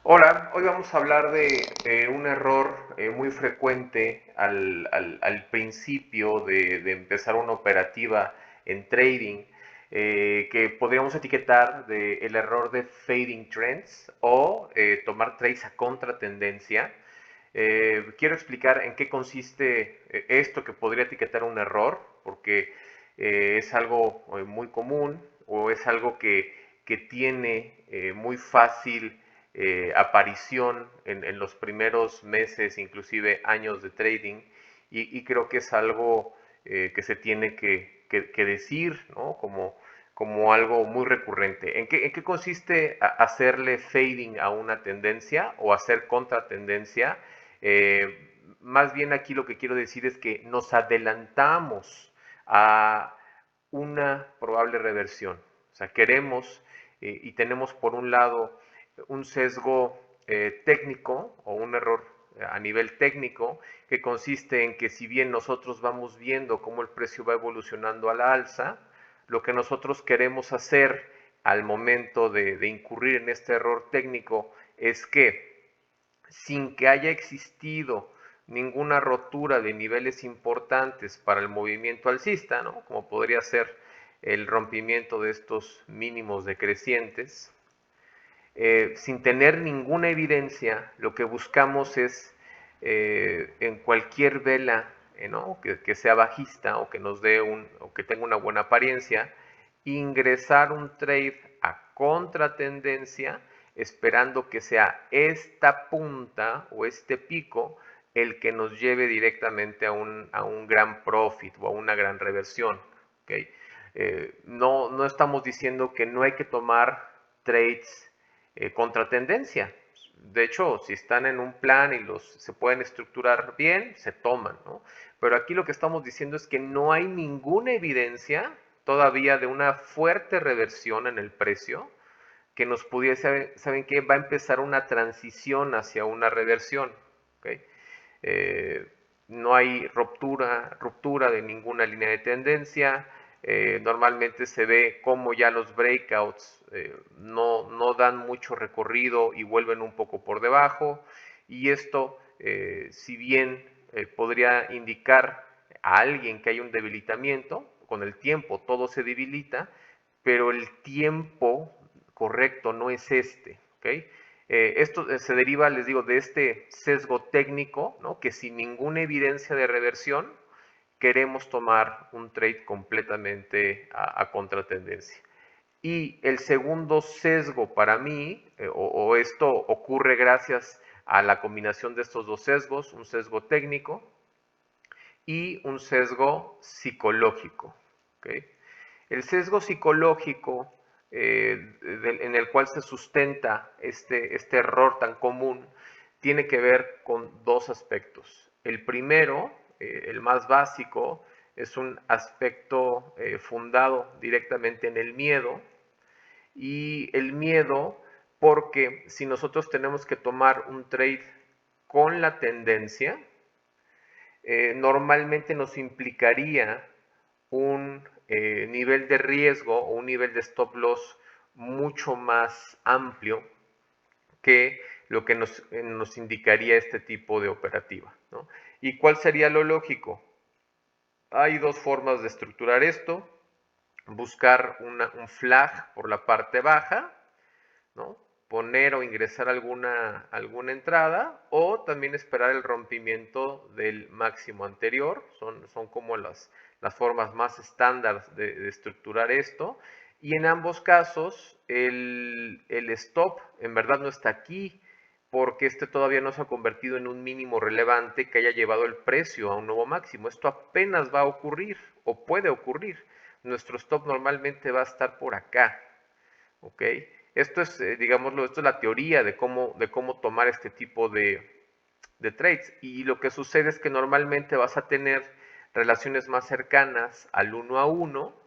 Hola, hoy vamos a hablar de un error muy frecuente al principio de empezar una operativa en trading, que podríamos etiquetar de el error de fading trends o tomar trades a contratendencia. Quiero explicar en qué consiste esto que podría etiquetar un error, porque es algo muy común o es algo que tiene muy fácil aparición en los primeros meses, inclusive años de trading, y creo que es algo que se tiene que decir, ¿no? Como algo muy recurrente. ¿En qué consiste hacerle fading a una tendencia o hacer contratendencia? Más bien aquí lo que quiero decir es que nos adelantamos a una probable reversión. O sea, queremos y tenemos por un lado un sesgo técnico o un error a nivel técnico que consiste en que si bien nosotros vamos viendo cómo el precio va evolucionando a la alza, lo que nosotros queremos hacer al momento de incurrir en este error técnico es que sin que haya existido ninguna rotura de niveles importantes para el movimiento alcista, ¿no? Como podría ser el rompimiento de estos mínimos decrecientes, sin tener ninguna evidencia, lo que buscamos es en cualquier vela, ¿no? que sea bajista o que nos dé o que tenga una buena apariencia, ingresar un trade a contratendencia, esperando que sea esta punta o este pico el que nos lleve directamente a un gran profit o a una gran reversión. ¿Okay? No estamos diciendo que no hay que tomar trades contratendencia. De hecho, si están en un plan y se pueden estructurar bien, se toman, ¿no? Pero aquí lo que estamos diciendo es que no hay ninguna evidencia todavía de una fuerte reversión en el precio que nos pudiese, ¿saben qué? Va a empezar una transición hacia una reversión, ¿ok? eh, no hay ruptura de ninguna línea de tendencia. Normalmente se ve como ya los breakouts no dan mucho recorrido y vuelven un poco por debajo. Y esto, si bien podría indicar a alguien que hay un debilitamiento, con el tiempo todo se debilita, pero el tiempo correcto no es este. ¿Okay? Esto se deriva, les digo, de este sesgo técnico, ¿no? Que sin ninguna evidencia de reversión queremos tomar un trade completamente a contratendencia. Y el segundo sesgo para mí, o esto ocurre gracias a la combinación de estos dos sesgos, un sesgo técnico y un sesgo psicológico. ¿Okay? El sesgo psicológico en el cual se sustenta este error tan común tiene que ver con dos aspectos. El primero, el más básico, es un aspecto fundado directamente en el miedo, y el miedo porque si nosotros tenemos que tomar un trade con la tendencia, normalmente nos implicaría un nivel de riesgo o un nivel de stop loss mucho más amplio que lo que nos indicaría este tipo de operativa, ¿no? ¿Y cuál sería lo lógico? Hay dos formas de estructurar esto. Buscar un flag por la parte baja, ¿no? Poner o ingresar alguna entrada o también esperar el rompimiento del máximo anterior. Son como las formas más estándar de estructurar esto. Y en ambos casos el stop en verdad no está aquí porque este todavía no se ha convertido en un mínimo relevante que haya llevado el precio a un nuevo máximo. Esto apenas va a ocurrir o puede ocurrir. Nuestro stop normalmente va a estar por acá. ¿Ok? Esto es, digámoslo, esto es la teoría de cómo tomar este tipo de trades. Y lo que sucede es que normalmente vas a tener relaciones más cercanas al 1 a 1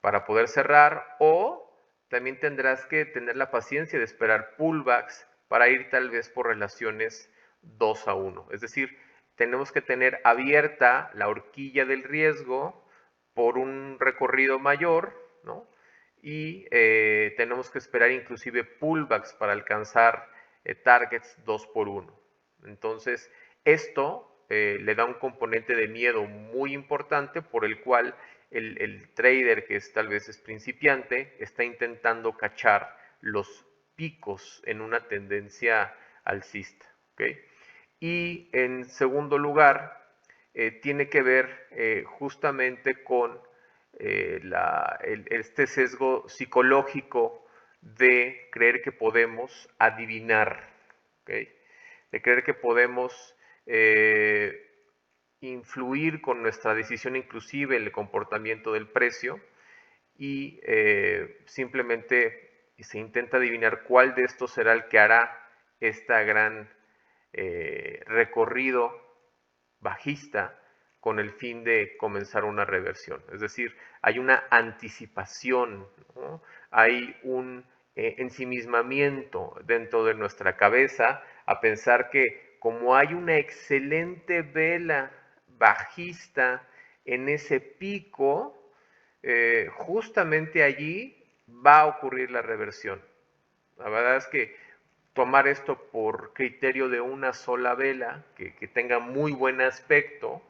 para poder cerrar, o también tendrás que tener la paciencia de esperar pullbacks para ir tal vez por relaciones 2 a 1. Es decir, tenemos que tener abierta la horquilla del riesgo por un recorrido mayor, ¿no? Y tenemos que esperar inclusive pullbacks para alcanzar targets 2x1. Entonces, esto le da un componente de miedo muy importante por el cual el trader que tal vez es principiante está intentando cachar los picos en una tendencia alcista. ¿Okay? Y en segundo lugar, tiene que ver justamente con este sesgo psicológico de creer que podemos adivinar, ¿okay? De creer que podemos influir con nuestra decisión inclusive el comportamiento del precio y simplemente se intenta adivinar cuál de estos será el que hará esta gran recorrido bajista con el fin de comenzar una reversión. Es decir, hay una anticipación, ¿no? Hay un ensimismamiento dentro de nuestra cabeza a pensar que como hay una excelente vela bajista en ese pico, justamente allí va a ocurrir la reversión. La verdad es que tomar esto por criterio de una sola vela, que tenga muy buen aspecto,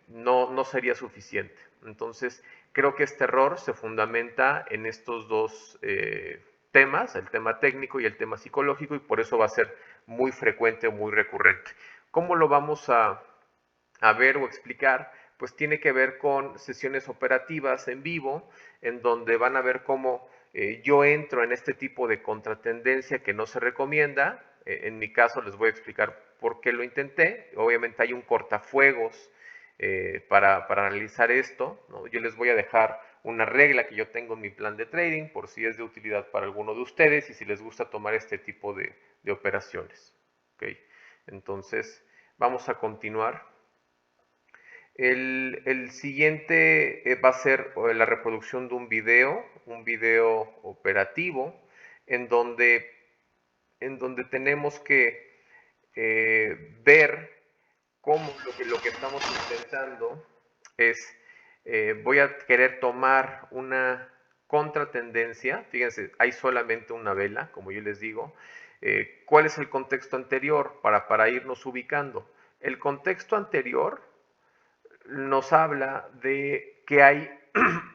no sería suficiente. Entonces, creo que este error se fundamenta en estos dos temas, el tema técnico y el tema psicológico, y por eso va a ser muy frecuente o muy recurrente. ¿Cómo lo vamos a ver o explicar? Pues tiene que ver con sesiones operativas en vivo, en donde van a ver cómo yo entro en este tipo de contratendencia que no se recomienda. En mi caso les voy a explicar por qué lo intenté. Obviamente hay un cortafuegos para realizar esto, ¿no? Yo les voy a dejar una regla que yo tengo en mi plan de trading por si es de utilidad para alguno de ustedes y si les gusta tomar este tipo de operaciones. ¿Okay? Entonces, vamos a continuar. El siguiente va a ser la reproducción de un video operativo, en donde, tenemos que ver cómo lo que estamos intentando es, voy a querer tomar una contratendencia, fíjense, hay solamente una vela, como yo les digo. ¿Cuál es el contexto anterior para irnos ubicando? El contexto anterior nos habla de que hay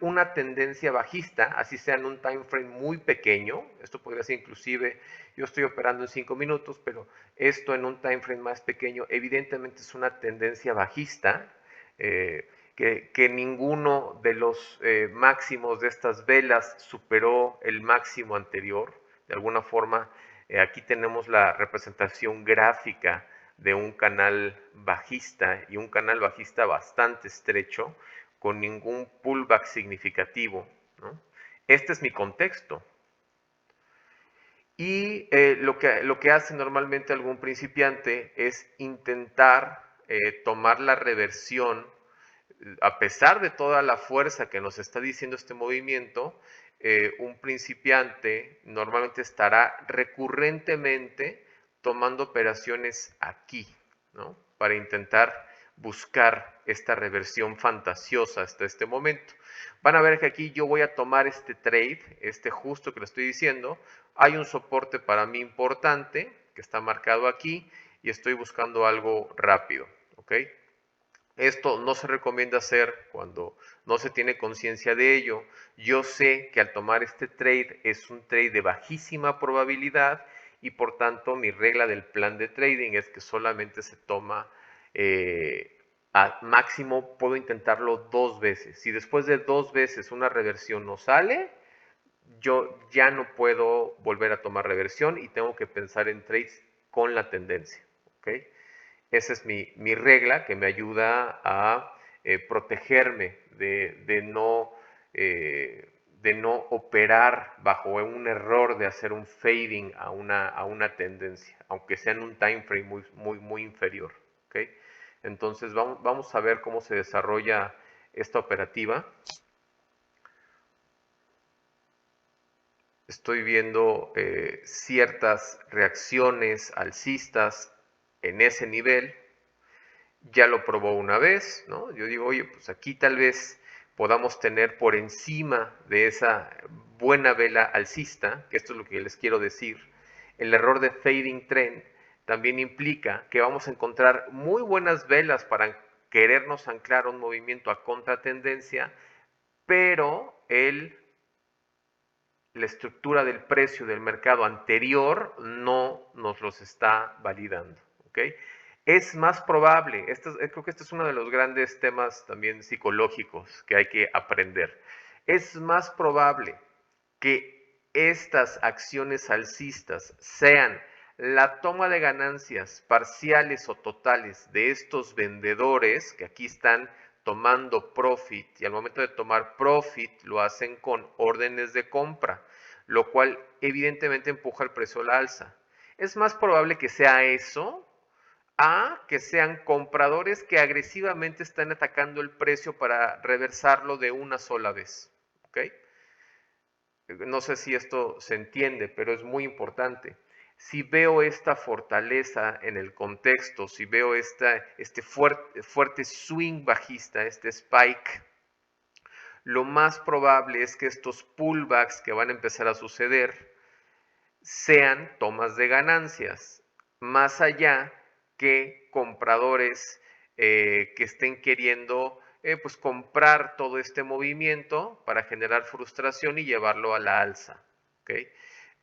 una tendencia bajista, así sea en un time frame muy pequeño. Esto podría ser inclusive, yo estoy operando en 5 minutos, pero esto en un time frame más pequeño evidentemente es una tendencia bajista, que ninguno de los máximos de estas velas superó el máximo anterior. De alguna forma, aquí tenemos la representación gráfica de un canal bajista y un canal bajista bastante estrecho con ningún pullback significativo, ¿no? Este es mi contexto. Y lo que hace normalmente algún principiante es intentar tomar la reversión, a pesar de toda la fuerza que nos está diciendo este movimiento. Un principiante normalmente estará recurrentemente tomando operaciones aquí, ¿no? Para intentar buscar esta reversión fantasiosa hasta este momento. Van a ver que aquí yo voy a tomar este trade, justo que le estoy diciendo. Hay un soporte para mí importante que está marcado aquí y estoy buscando algo rápido, ¿ok? Esto no se recomienda hacer cuando no se tiene conciencia de ello. Yo sé que al tomar este trade es un trade de bajísima probabilidad y por tanto mi regla del plan de trading es que solamente se toma a máximo, puedo intentarlo 2 veces. Si después de 2 veces una reversión no sale, yo ya no puedo volver a tomar reversión y tengo que pensar en trades con la tendencia. ¿Okay? Esa es mi regla que me ayuda a protegerme de no operar bajo un error de hacer un fading a una tendencia, aunque sea en un time frame muy inferior. ¿Okay? Entonces vamos a ver cómo se desarrolla esta operativa. Estoy viendo ciertas reacciones alcistas en ese nivel. Ya lo probó una vez, ¿no? Yo digo, oye, pues aquí tal vez podamos tener por encima de esa buena vela alcista, que esto es lo que les quiero decir, El error de fading trend también implica que vamos a encontrar muy buenas velas para querernos anclar a un movimiento a contratendencia, pero la estructura del precio del mercado anterior no nos los está validando. ¿Okay? Es más probable, creo que este es uno de los grandes temas también psicológicos que hay que aprender. Es más probable que estas acciones alcistas sean la toma de ganancias parciales o totales de estos vendedores que aquí están tomando profit, y al momento de tomar profit lo hacen con órdenes de compra, lo cual evidentemente empuja el precio al alza. Es más probable que sea eso a que sean compradores que agresivamente están atacando el precio para reversarlo de una sola vez. ¿Okay? No sé si esto se entiende, pero es muy importante. Si veo esta fortaleza en el contexto, si veo este fuerte swing bajista, este spike, lo más probable es que estos pullbacks que van a empezar a suceder sean tomas de ganancias, más allá que compradores que estén queriendo pues comprar todo este movimiento para generar frustración y llevarlo a la alza. ¿Okay?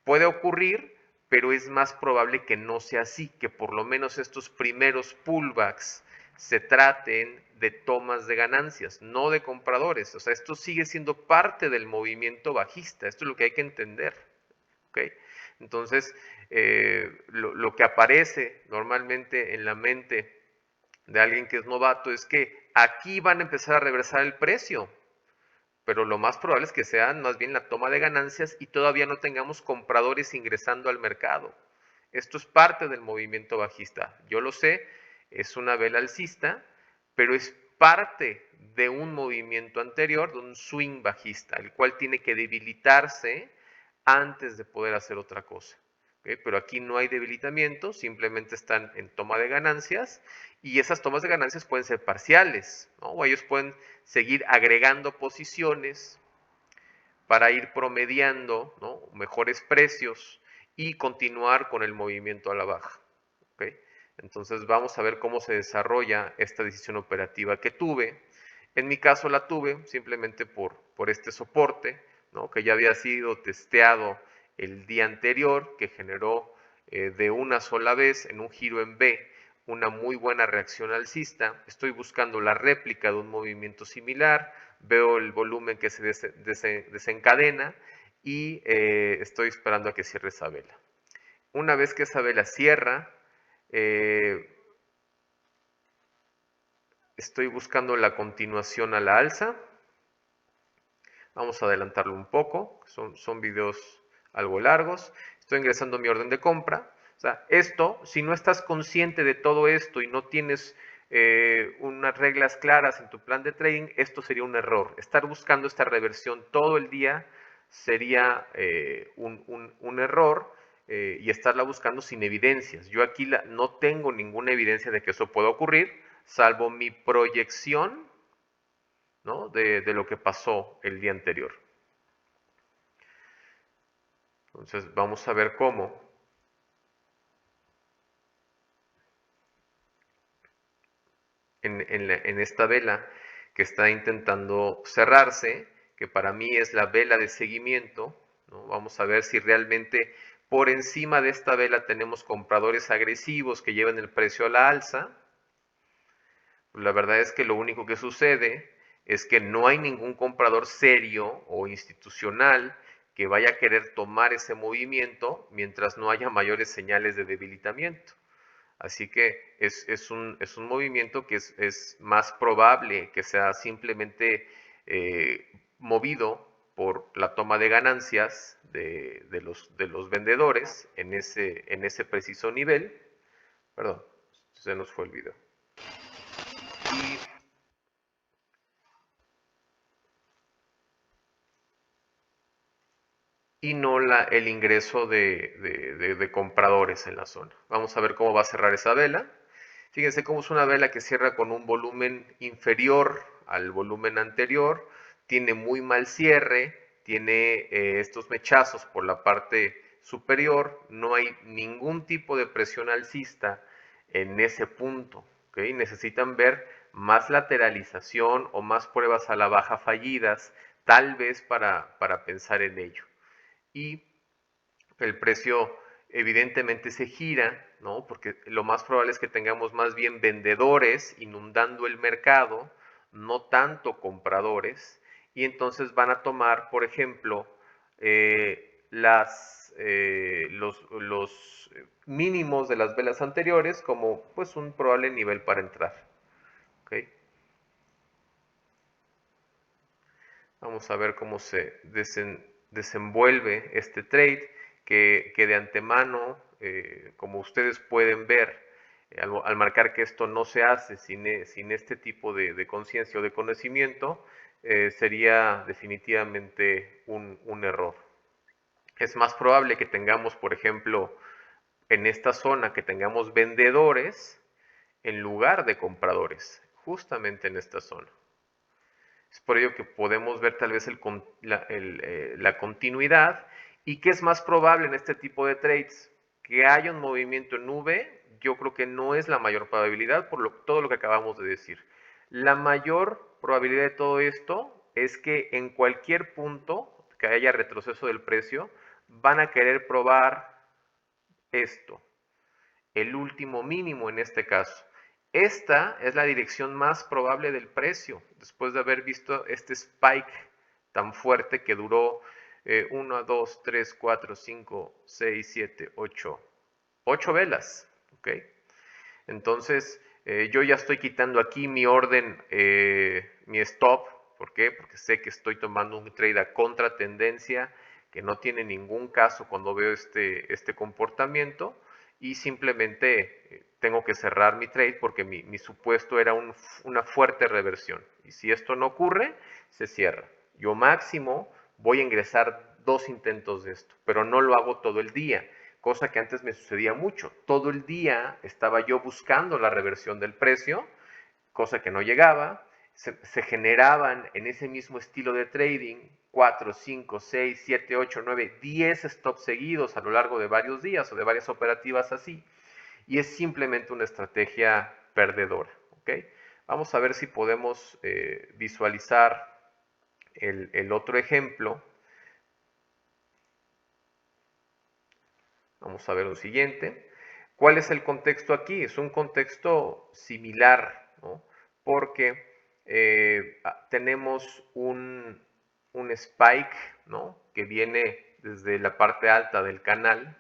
Puede ocurrir, pero es más probable que no sea así, que por lo menos estos primeros pullbacks se traten de tomas de ganancias, no de compradores. O sea, esto sigue siendo parte del movimiento bajista, esto es lo que hay que entender. ¿Okay? Entonces, lo que aparece normalmente en la mente de alguien que es novato es que aquí van a empezar a reversar el precio, pero lo más probable es que sean más bien la toma de ganancias y todavía no tengamos compradores ingresando al mercado. Esto es parte del movimiento bajista. Yo lo sé, es una vela alcista, pero es parte de un movimiento anterior, de un swing bajista, el cual tiene que debilitarse antes de poder hacer otra cosa. ¿Okay? Pero aquí no hay debilitamiento, simplemente están en toma de ganancias y esas tomas de ganancias pueden ser parciales, ¿no? O ellos pueden seguir agregando posiciones para ir promediando, ¿no? Mejores precios y continuar con el movimiento a la baja. ¿Okay? Entonces vamos a ver cómo se desarrolla esta decisión operativa que tuve. En mi caso la tuve simplemente por este soporte, ¿no? Que ya había sido testeado el día anterior, que generó de una sola vez en un giro en B una muy buena reacción alcista. Estoy buscando la réplica de un movimiento similar, veo el volumen que se desencadena y estoy esperando a que cierre esa vela. Una vez que esa vela cierra, estoy buscando la continuación a la alza. Vamos a adelantarlo un poco, son videos algo largos. Estoy ingresando mi orden de compra. O sea, esto, si no estás consciente de todo esto y no tienes unas reglas claras en tu plan de trading, esto sería un error. Estar buscando esta reversión todo el día sería un error y estarla buscando sin evidencias. Yo aquí no tengo ninguna evidencia de que eso pueda ocurrir, salvo mi proyección, ¿no? de lo que pasó el día anterior. Entonces vamos a ver cómo en esta vela que está intentando cerrarse, que para mí es la vela de seguimiento, ¿no? Vamos a ver si realmente por encima de esta vela tenemos compradores agresivos que llevan el precio a la alza. La verdad es que lo único que sucede es que no hay ningún comprador serio o institucional que vaya a querer tomar ese movimiento mientras no haya mayores señales de debilitamiento. Así que es un movimiento que es más probable que sea simplemente movido por la toma de ganancias de los vendedores en ese preciso nivel. Perdón, se nos fue el video. Y no el ingreso de compradores en la zona. Vamos a ver cómo va a cerrar esa vela. Fíjense cómo es una vela que cierra con un volumen inferior al volumen anterior, tiene muy mal cierre, tiene estos mechazos por la parte superior, no hay ningún tipo de presión alcista en ese punto. ¿Okay? Necesitan ver más lateralización o más pruebas a la baja fallidas, tal vez para pensar en ello. Y el precio evidentemente se gira, ¿no? Porque lo más probable es que tengamos más bien vendedores inundando el mercado, no tanto compradores, y entonces van a tomar, por ejemplo, los mínimos de las velas anteriores como pues un probable nivel para entrar. ¿Okay? Vamos a ver cómo se desenvuelve este trade, que de antemano, como ustedes pueden ver, al marcar que esto no se hace sin este tipo de conciencia o de conocimiento, sería definitivamente un error. Es más probable que tengamos, por ejemplo, en esta zona, que tengamos vendedores en lugar de compradores, justamente en esta zona. Es por ello que podemos ver tal vez la continuidad. ¿Y qué es más probable en este tipo de trades? Que haya un movimiento en V, yo creo que no es la mayor probabilidad por todo lo que acabamos de decir. La mayor probabilidad de todo esto es que en cualquier punto que haya retroceso del precio, van a querer probar esto, el último mínimo en este caso. Esta es la dirección más probable del precio, después de haber visto este spike tan fuerte que duró 1, 2, 3, 4, 5, 6, 7, 8, 8 velas. ¿Okay? Entonces, yo ya estoy quitando aquí mi orden, mi stop. ¿Por qué? Porque sé que estoy tomando un trade a contratendencia, que no tiene ningún caso cuando veo este comportamiento, y simplemente tengo que cerrar mi trade porque mi supuesto era una fuerte reversión. Y si esto no ocurre, se cierra. Yo máximo voy a ingresar 2 intentos de esto, pero no lo hago todo el día, cosa que antes me sucedía mucho. Todo el día estaba yo buscando la reversión del precio, cosa que no llegaba. Se generaban en ese mismo estilo de trading 4, 5, 6, 7, 8, 9, 10 stops seguidos a lo largo de varios días o de varias operativas así. Y es simplemente una estrategia perdedora. ¿Okay? Vamos a ver si podemos visualizar el otro ejemplo. Vamos a ver un siguiente. ¿Cuál es el contexto aquí? Es un contexto similar, ¿no? Porque tenemos un spike, ¿no? Que viene desde la parte alta del canal.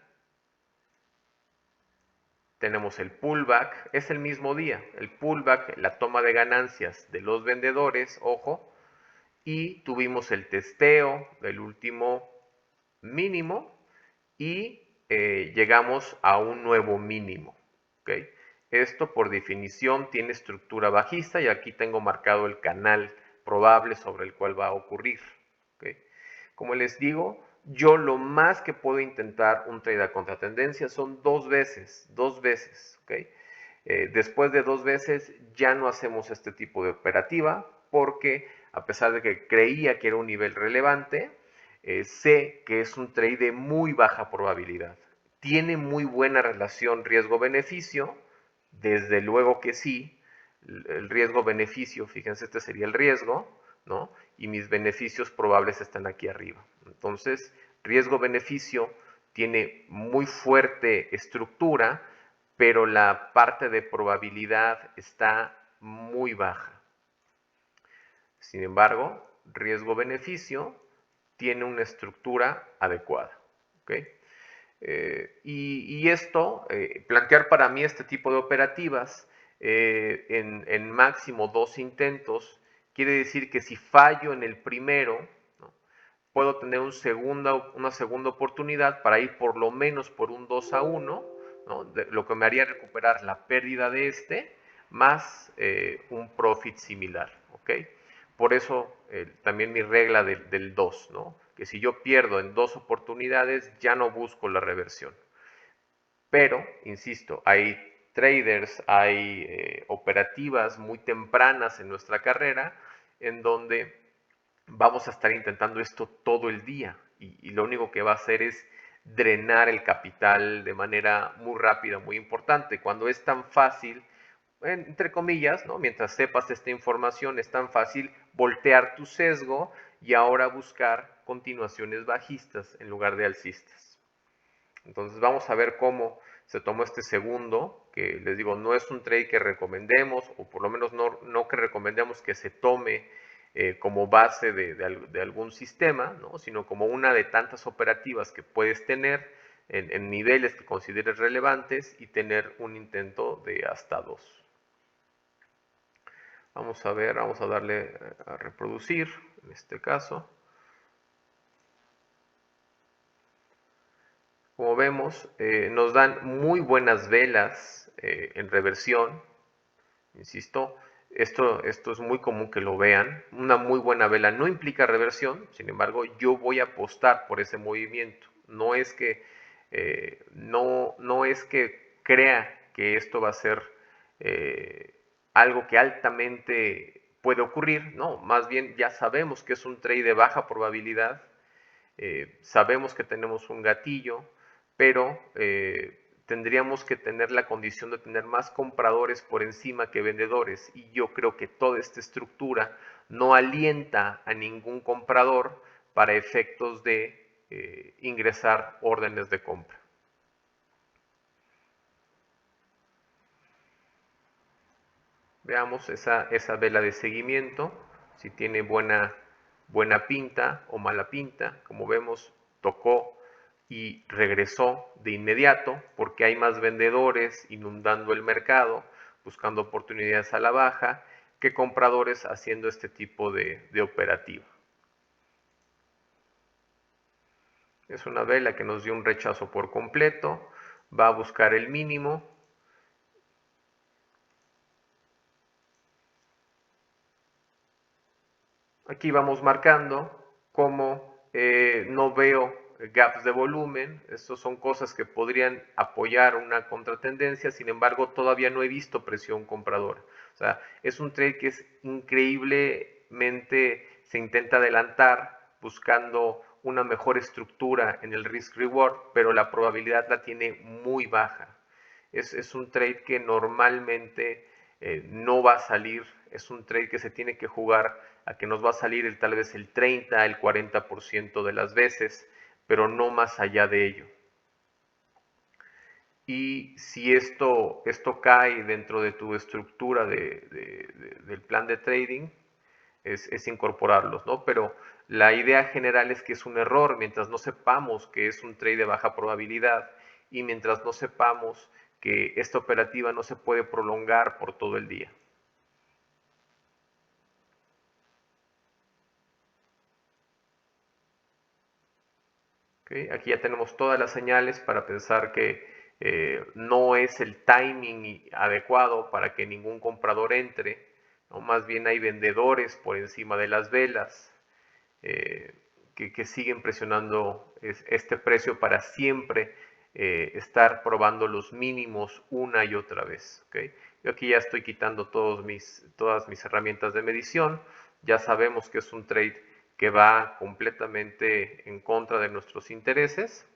Tenemos el pullback, es el mismo día. El pullback, la toma de ganancias de los vendedores, ojo, y tuvimos el testeo del último mínimo y llegamos a un nuevo mínimo. ¿Okay? Esto por definición tiene estructura bajista y aquí tengo marcado el canal probable sobre el cual va a ocurrir. ¿Okay? Como les digo, yo lo más que puedo intentar un trade a contratendencia son 2 veces, 2 veces. ¿Okay? Después de 2 veces ya no hacemos este tipo de operativa porque a pesar de que creía que era un nivel relevante, sé que es un trade de muy baja probabilidad. Tiene muy buena relación riesgo-beneficio, desde luego que sí. El riesgo-beneficio, fíjense, este sería el riesgo, ¿no? Y mis beneficios probables están aquí arriba. Entonces, riesgo-beneficio tiene muy fuerte estructura, pero la parte de probabilidad está muy baja. Sin embargo, riesgo-beneficio tiene una estructura adecuada. ¿Okay? Y esto, plantear para mí este tipo de operativas en máximo 2 intentos, quiere decir que si fallo en el primero, ¿no? Puedo tener una segunda oportunidad para ir por lo menos por un 2-1, ¿no? Lo que me haría recuperar la pérdida de más un profit similar. ¿Okay? Por eso también mi regla del 2, ¿no? Que si yo pierdo en 2 oportunidades, ya no busco la reversión. Pero, insisto, hay traders, hay operativas muy tempranas en nuestra carrera en donde vamos a estar intentando esto todo el día y lo único que va a hacer es drenar el capital de manera muy rápida, muy importante. Cuando es tan fácil, entre comillas, ¿no? Mientras sepas esta información, es tan fácil voltear tu sesgo y ahora buscar continuaciones bajistas en lugar de alcistas. Entonces vamos a ver cómo se tomó este segundo, que les digo, no es un trade que recomendemos, o por lo menos no que recomendemos que se tome como base de algún sistema, ¿no? Sino como una de tantas operativas que puedes tener en niveles que consideres relevantes y tener un intento de hasta 2. Vamos a ver, vamos a darle a reproducir en este caso. Como vemos, nos dan muy buenas velas en reversión. Insisto, esto es muy común que lo vean. Una muy buena vela no implica reversión, sin embargo, yo voy a apostar por ese movimiento. No es que, no es que crea que esto va a ser algo que altamente puede ocurrir, no, más bien ya sabemos que es un trade de baja probabilidad, sabemos que tenemos un gatillo, pero tendríamos que tener la condición de tener más compradores por encima que vendedores, y yo creo que toda esta estructura no alienta a ningún comprador para efectos de ingresar órdenes de compra. Veamos esa vela de seguimiento, si tiene buena pinta o mala pinta. Como vemos, tocó y regresó de inmediato porque hay más vendedores inundando el mercado, buscando oportunidades a la baja, que compradores haciendo este tipo de operativa. Es una vela que nos dio un rechazo por completo, va a buscar el mínimo. Aquí vamos marcando cómo no veo gaps de volumen. Estas son cosas que podrían apoyar una contratendencia, sin embargo todavía no he visto presión compradora. O sea, es un trade que es increíblemente, se intenta adelantar buscando una mejor estructura en el risk reward, pero la probabilidad la tiene muy baja. Es un trade que normalmente no va a salir, es un trade que se tiene que jugar a que nos va a salir tal vez el 30, el 40% de las veces, pero no más allá de ello. Y si esto cae dentro de tu estructura del plan de trading, es incorporarlos, ¿no? Pero la idea general es que es un error mientras no sepamos que es un trade de baja probabilidad y mientras no sepamos que esta operativa no se puede prolongar por todo el día. ¿Okay? Aquí ya tenemos todas las señales para pensar que no es el timing adecuado para que ningún comprador entre, ¿no? Más bien hay vendedores por encima de las velas que siguen presionando este precio para siempre estar probando los mínimos una y otra vez. ¿Okay? Yo aquí ya estoy quitando todas mis herramientas de medición. Ya sabemos que es un trade que va completamente en contra de nuestros intereses.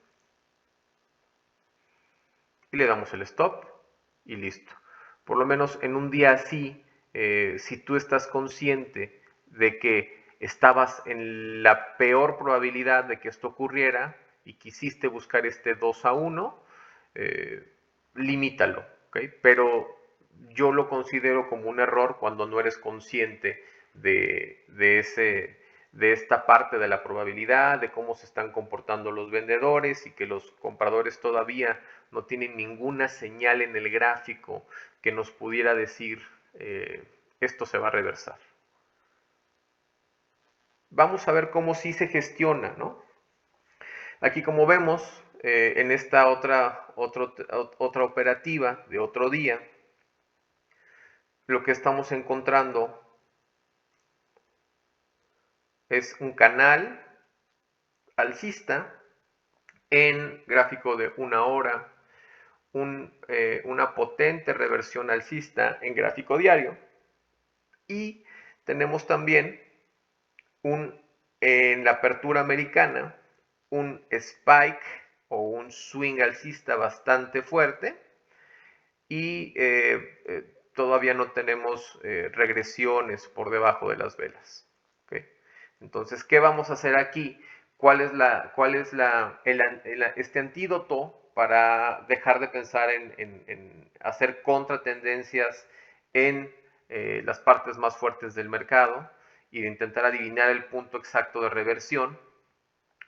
Y le damos el stop y listo. Por lo menos en un día así, si tú estás consciente de que estabas en la peor probabilidad de que esto ocurriera y quisiste buscar este 2-1, limítalo, ¿okay? Pero yo lo considero como un error cuando no eres consciente de esta parte de la probabilidad, de cómo se están comportando los vendedores y que los compradores todavía no tienen ninguna señal en el gráfico que nos pudiera decir esto se va a reversar. Vamos a ver cómo sí se gestiona, ¿no? Aquí como vemos, en esta otra operativa de otro día, lo que estamos encontrando es un canal alcista en gráfico de 1 hora, una potente reversión alcista en gráfico diario, y tenemos también en la apertura americana un spike o un swing alcista bastante fuerte y todavía no tenemos regresiones por debajo de las velas. ¿Okay? Entonces, ¿qué vamos a hacer aquí? ¿Cuál es este antídoto para dejar de pensar en hacer contratendencias en las partes más fuertes del mercado y de intentar adivinar el punto exacto de reversión?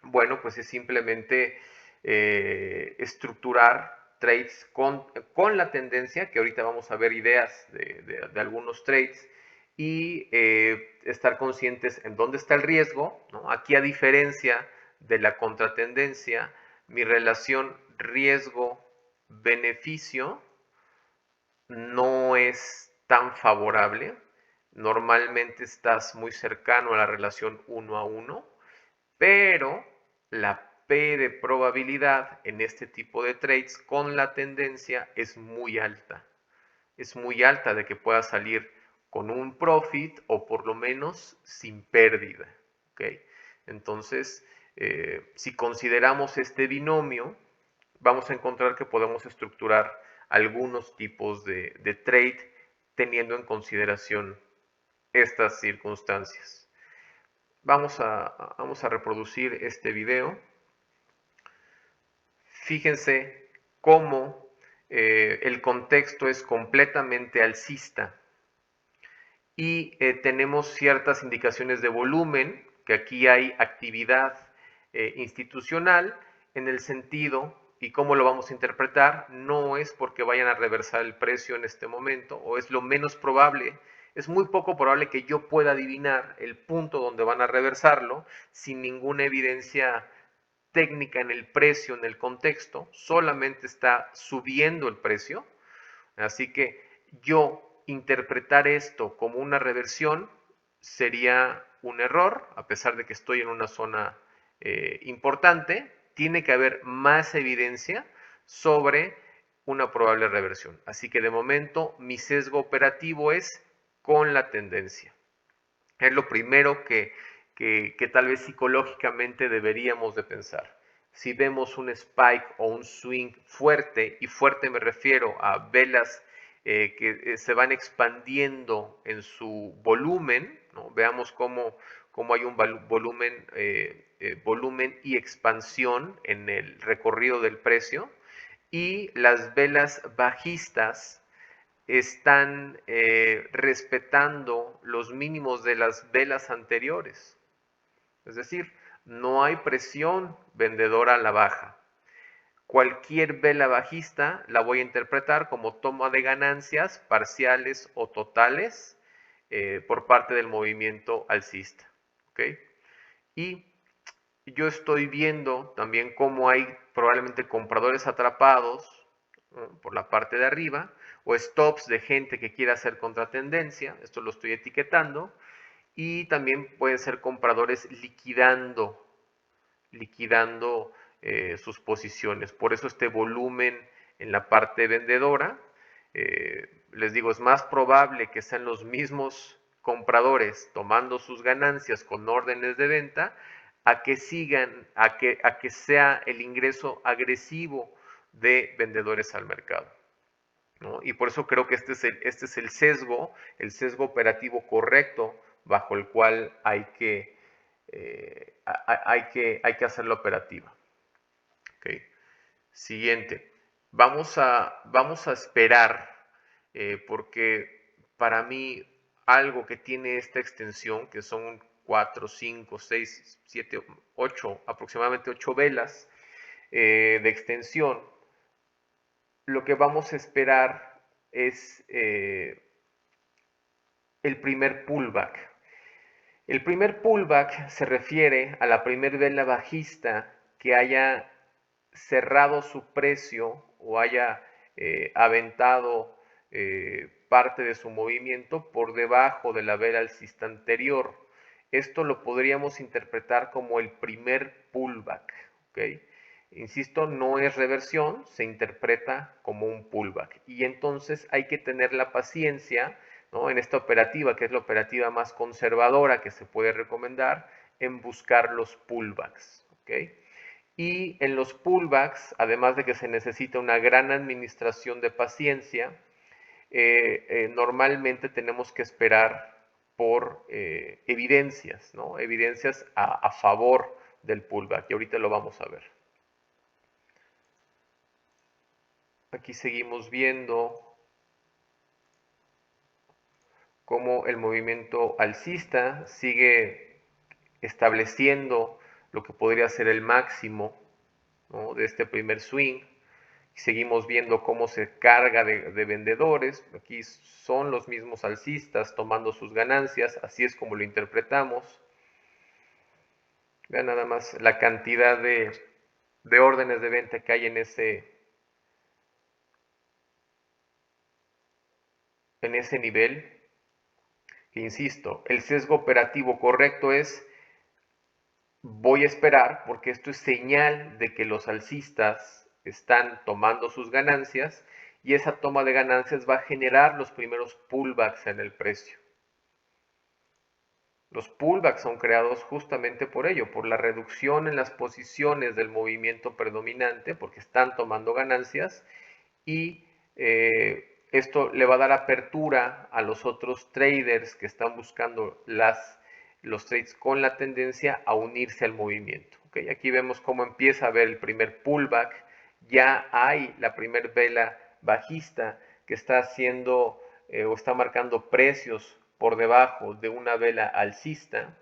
Bueno, pues es simplemente estructurar trades con la tendencia, que ahorita vamos a ver ideas de algunos trades, y estar conscientes en dónde está el riesgo, ¿no? Aquí, a diferencia de la contratendencia, mi relación riesgo-beneficio no es tan favorable. Normalmente estás muy cercano a la relación 1 a 1, pero la P de probabilidad en este tipo de trades con la tendencia es muy alta. Es muy alta de que pueda salir con un profit o por lo menos sin pérdida. ¿Okay? Entonces, si consideramos este binomio, vamos a encontrar que podemos estructurar algunos tipos de trade teniendo en consideración estas circunstancias. Vamos a reproducir este video. Fíjense cómo el contexto es completamente alcista y tenemos ciertas indicaciones de volumen, que aquí hay actividad institucional en el sentido, y cómo lo vamos a interpretar, no es porque vayan a reversar el precio en este momento, o es lo menos probable. Es muy poco probable que yo pueda adivinar el punto donde van a reversarlo sin ninguna evidencia técnica en el precio, en el contexto. Solamente está subiendo el precio. Así que yo interpretar esto como una reversión sería un error, a pesar de que estoy en una zona importante. Tiene que haber más evidencia sobre una probable reversión. Así que de momento mi sesgo operativo es con la tendencia. Es lo primero que tal vez psicológicamente deberíamos de pensar. Si vemos un spike o un swing fuerte, y fuerte me refiero a velas que se van expandiendo en su volumen, ¿no? Veamos cómo hay un volumen, volumen y expansión en el recorrido del precio, y las velas bajistas están respetando los mínimos de las velas anteriores. Es decir, no hay presión vendedora a la baja. Cualquier vela bajista la voy a interpretar como toma de ganancias parciales o totales por parte del movimiento alcista. ¿Okay? Y yo estoy viendo también cómo hay probablemente compradores atrapados, ¿no?, por la parte de arriba, o stops de gente que quiera hacer contratendencia. Esto lo estoy etiquetando. Y también pueden ser compradores liquidando sus posiciones. Por eso este volumen en la parte vendedora, les digo, es más probable que sean los mismos compradores tomando sus ganancias con órdenes de venta, a que sigan, a que sea el ingreso agresivo de vendedores al mercado, ¿no? Y por eso creo que este es el sesgo operativo correcto bajo el cual hay que hacer la operativa. Okay. Siguiente. Vamos a esperar, porque para mí algo que tiene esta extensión, que son 4, 5, 6, 7, 8, aproximadamente 8 velas de extensión, lo que vamos a esperar es el primer pullback. El primer pullback se refiere a la primer vela bajista que haya cerrado su precio o haya aventado parte de su movimiento por debajo de la vela alcista anterior. Esto lo podríamos interpretar como el primer pullback. ¿Okay? Insisto, no es reversión, se interpreta como un pullback. Y entonces hay que tener la paciencia, ¿no?, en esta operativa, que es la operativa más conservadora que se puede recomendar, en buscar los pullbacks. ¿Okay? Y en los pullbacks, además de que se necesita una gran administración de paciencia, normalmente tenemos que esperar por evidencias, ¿no? Evidencias a favor del pullback, y ahorita lo vamos a ver. Aquí seguimos viendo cómo el movimiento alcista sigue estableciendo lo que podría ser el máximo, ¿no?, de este primer swing. Seguimos viendo cómo se carga de vendedores. Aquí son los mismos alcistas tomando sus ganancias, así es como lo interpretamos. Vean nada más la cantidad de órdenes de venta que hay en ese nivel. Insisto, el sesgo operativo correcto es: voy a esperar, porque esto es señal de que los alcistas están tomando sus ganancias, y esa toma de ganancias va a generar los primeros pullbacks en el precio. Los pullbacks son creados justamente por ello, por la reducción en las posiciones del movimiento predominante, porque están tomando ganancias, y esto le va a dar apertura a los otros traders que están buscando los trades con la tendencia a unirse al movimiento. ¿Okay? Aquí vemos cómo empieza a ver el primer pullback. Ya hay la primer vela bajista que está haciendo o está marcando precios por debajo de una vela alcista.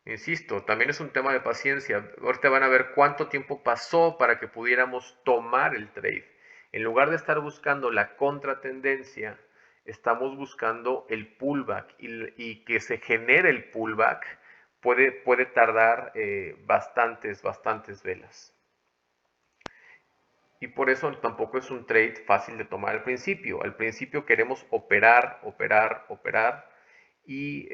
Insisto, también es un tema de paciencia. Ahorita van a ver cuánto tiempo pasó para que pudiéramos tomar el trade. En lugar de estar buscando la contratendencia, estamos buscando el pullback, y que se genere el pullback puede tardar bastantes velas. Y por eso tampoco es un trade fácil de tomar al principio. Al principio queremos operar y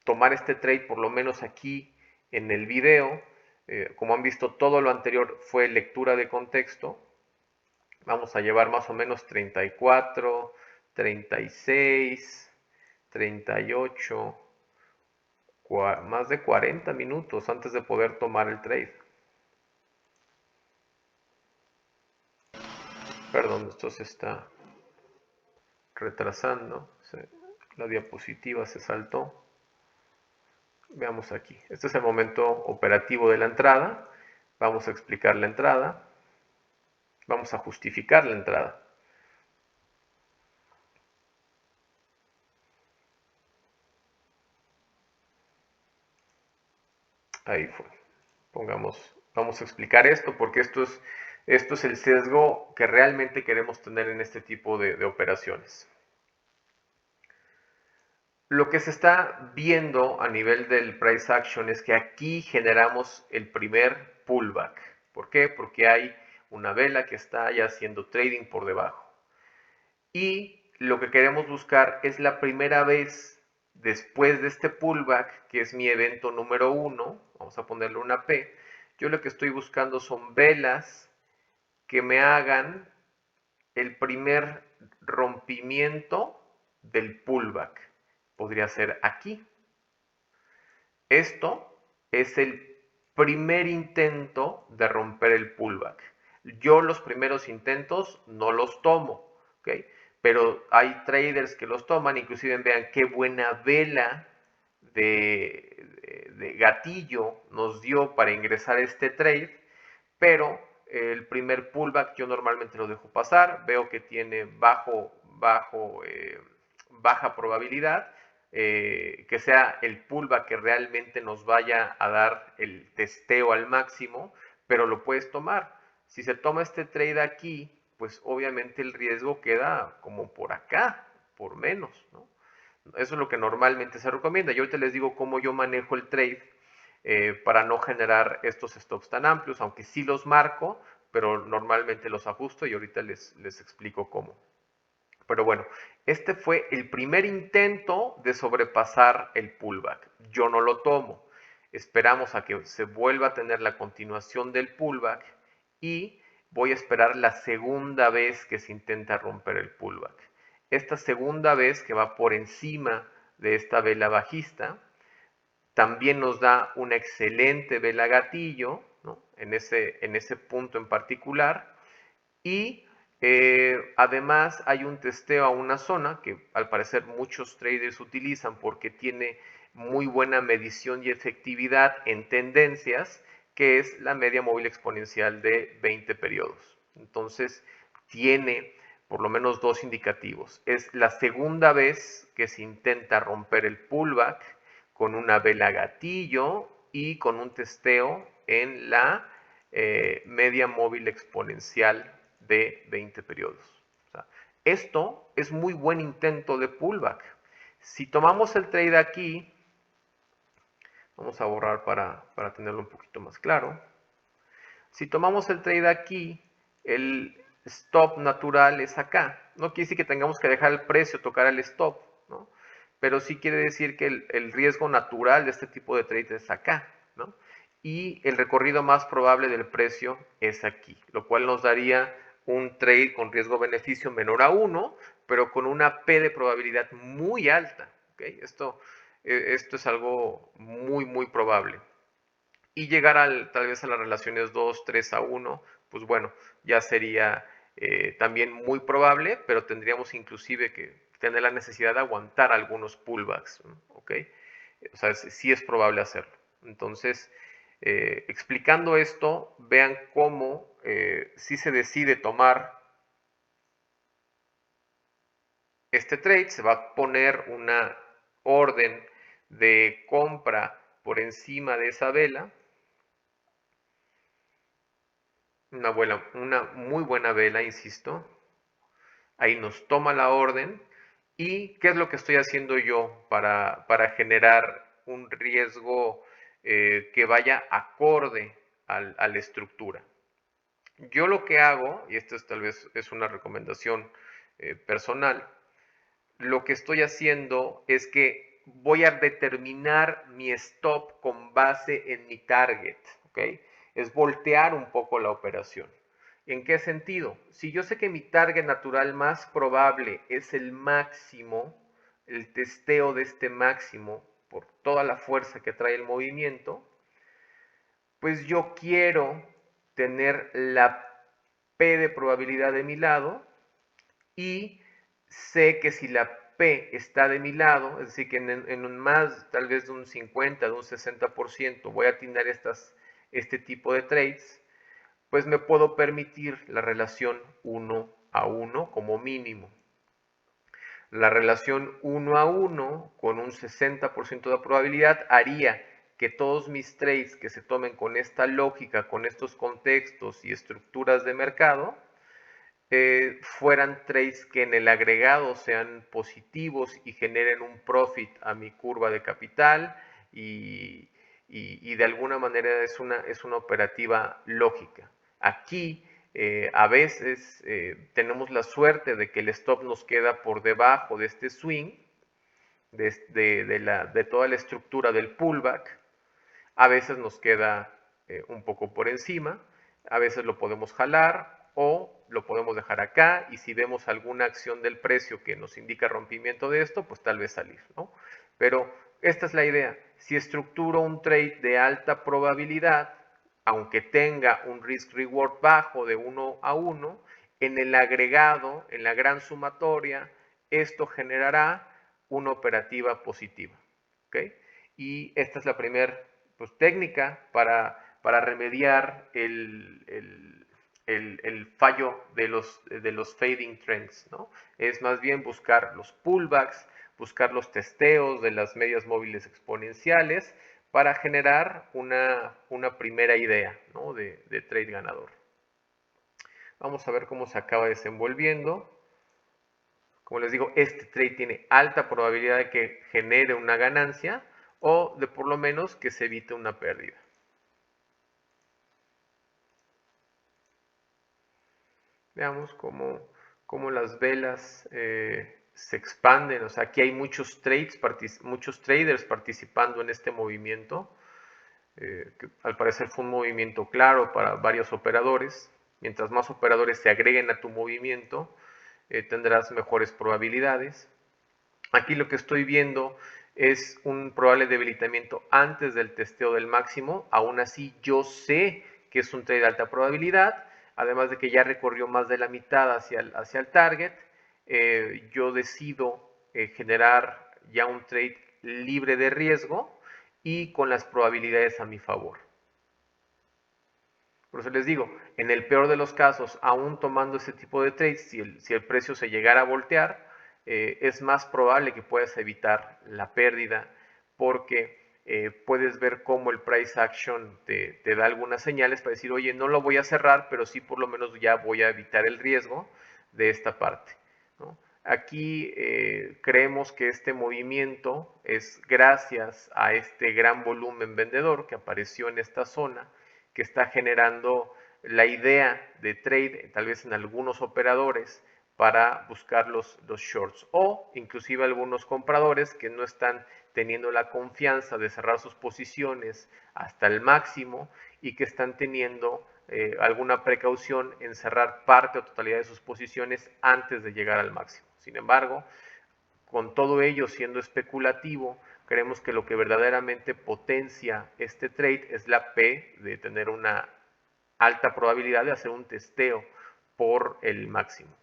tomar este trade, por lo menos aquí en el video. Como han visto, todo lo anterior fue lectura de contexto. Vamos a llevar más o menos 34, 36, 38, más de 40 minutos antes de poder tomar el trade. Perdón, esto se está retrasando. La diapositiva se saltó. Veamos aquí. Este es el momento operativo de la entrada. Vamos a explicar la entrada. Vamos a justificar la entrada. Ahí fue. Vamos a explicar esto, porque esto es el sesgo que realmente queremos tener en este tipo de operaciones. Lo que se está viendo a nivel del price action es que aquí generamos el primer pullback. ¿Por qué? Porque hay una vela que está ya haciendo trading por debajo. Y lo que queremos buscar es la primera vez después de este pullback, que es mi evento número 1. Vamos a ponerle una P. Yo lo que estoy buscando son velas que me hagan el primer rompimiento del pullback. Podría ser aquí. Esto es el primer intento de romper el pullback. Yo los primeros intentos no los tomo, ¿ok? Pero hay traders que los toman. Inclusive vean qué buena vela de gatillo nos dio para ingresar a este trade. Pero el primer pullback yo normalmente lo dejo pasar. Veo que tiene baja probabilidad. Que sea el pullback que realmente nos vaya a dar el testeo al máximo, pero lo puedes tomar. Si se toma este trade aquí, pues obviamente el riesgo queda como por acá, por menos, ¿no? Eso es lo que normalmente se recomienda. Yo ahorita les digo cómo yo manejo el trade para no generar estos stops tan amplios, aunque sí los marco, pero normalmente los ajusto, y ahorita les explico cómo. Pero bueno, este fue el primer intento de sobrepasar el pullback. Yo no lo tomo. Esperamos a que se vuelva a tener la continuación del pullback, y voy a esperar la segunda vez que se intenta romper el pullback. Esta segunda vez, que va por encima de esta vela bajista, también nos da una excelente vela gatillo, ¿no? en ese punto en particular. Y además hay un testeo a una zona que al parecer muchos traders utilizan porque tiene muy buena medición y efectividad en tendencias, que es la media móvil exponencial de 20 periodos. Entonces tiene por lo menos dos indicativos. Es la segunda vez que se intenta romper el pullback con una vela gatillo y con un testeo en la media móvil exponencial de 20 periodos. O sea, esto es muy buen intento de pullback. Si tomamos el trade aquí, vamos a borrar para tenerlo un poquito más claro. Si tomamos el trade aquí, el stop natural es acá. No quiere decir que tengamos que dejar el precio tocar el stop, ¿no? Pero sí quiere decir que el riesgo natural de este tipo de trade es acá, ¿no? Y el recorrido más probable del precio es aquí, lo cual nos daría un trade con riesgo-beneficio menor a 1, pero con una P de probabilidad muy alta. ¿Okay? Esto es algo muy, muy probable. Y llegar tal vez a las relaciones 2, 3 a 1, pues bueno, ya sería también muy probable, pero tendríamos inclusive que tener la necesidad de aguantar algunos pullbacks, ¿ok? O sea, sí es probable hacerlo. Entonces, explicando esto, vean cómo si se decide tomar este trade, se va a poner una orden de compra por encima de esa vela, una muy buena vela, insisto. Ahí nos toma la orden. ¿Y qué es lo que estoy haciendo yo para generar un riesgo que vaya acorde a la estructura? Yo lo que hago, y esto tal vez es una recomendación personal, lo que estoy haciendo es que voy a determinar mi stop con base en mi target, ¿ok? Es voltear un poco la operación. ¿En qué sentido? Si yo sé que mi target natural más probable es el máximo, el testeo de este máximo por toda la fuerza que trae el movimiento, pues yo quiero tener la P de probabilidad de mi lado y sé que si la P está de mi lado, es decir, que en un más, tal vez de un 50, de un 60%, voy a atinar este tipo de trades, pues me puedo permitir la relación 1 a 1 como mínimo. La relación 1 a 1 con un 60% de probabilidad haría que todos mis trades que se tomen con esta lógica, con estos contextos y estructuras de mercado, fueran trades que en el agregado sean positivos y generen un profit a mi curva de capital y de alguna manera es una operativa lógica. Aquí a veces tenemos la suerte de que el stop nos queda por debajo de este swing, de toda la estructura del pullback. A veces nos queda un poco por encima, a veces lo podemos jalar o lo podemos dejar acá y si vemos alguna acción del precio que nos indica rompimiento de esto, pues tal vez salir, ¿no? Pero esta es la idea. Si estructuro un trade de alta probabilidad, aunque tenga un risk reward bajo de 1 a 1, en el agregado, en la gran sumatoria, esto generará una operativa positiva. ¿Okay? Y esta es la primera pues, técnica para remediar el fallo de los fading trends, ¿no? Es más bien buscar los pullbacks, buscar los testeos de las medias móviles exponenciales para generar una primera idea, ¿no? de trade ganador. Vamos a ver cómo se acaba desenvolviendo. Como les digo, este trade tiene alta probabilidad de que genere una ganancia o de por lo menos que se evite una pérdida. Veamos cómo las velas se expanden. O sea, aquí hay muchos traders participando en este movimiento, que al parecer fue un movimiento claro para varios operadores. Mientras más operadores se agreguen a tu movimiento, tendrás mejores probabilidades. Aquí lo que estoy viendo es un probable debilitamiento antes del testeo del máximo. Aún así, yo sé que es un trade de alta probabilidad, además de que ya recorrió más de la mitad hacia el target. Yo decido generar ya un trade libre de riesgo y con las probabilidades a mi favor. Por eso les digo, en el peor de los casos, aún tomando ese tipo de trades, si el precio se llegara a voltear, es más probable que puedas evitar la pérdida porque puedes ver cómo el price action te da algunas señales para decir, oye, no lo voy a cerrar, pero sí por lo menos ya voy a evitar el riesgo de esta parte, ¿no? Aquí creemos que este movimiento es gracias a este gran volumen vendedor que apareció en esta zona, que está generando la idea de trade, tal vez en algunos operadores, para buscar los shorts, o inclusive algunos compradores que no están teniendo la confianza de cerrar sus posiciones hasta el máximo y que están teniendo alguna precaución en cerrar parte o totalidad de sus posiciones antes de llegar al máximo. Sin embargo, con todo ello siendo especulativo, creemos que lo que verdaderamente potencia este trade es la P de tener una alta probabilidad de hacer un testeo por el máximo.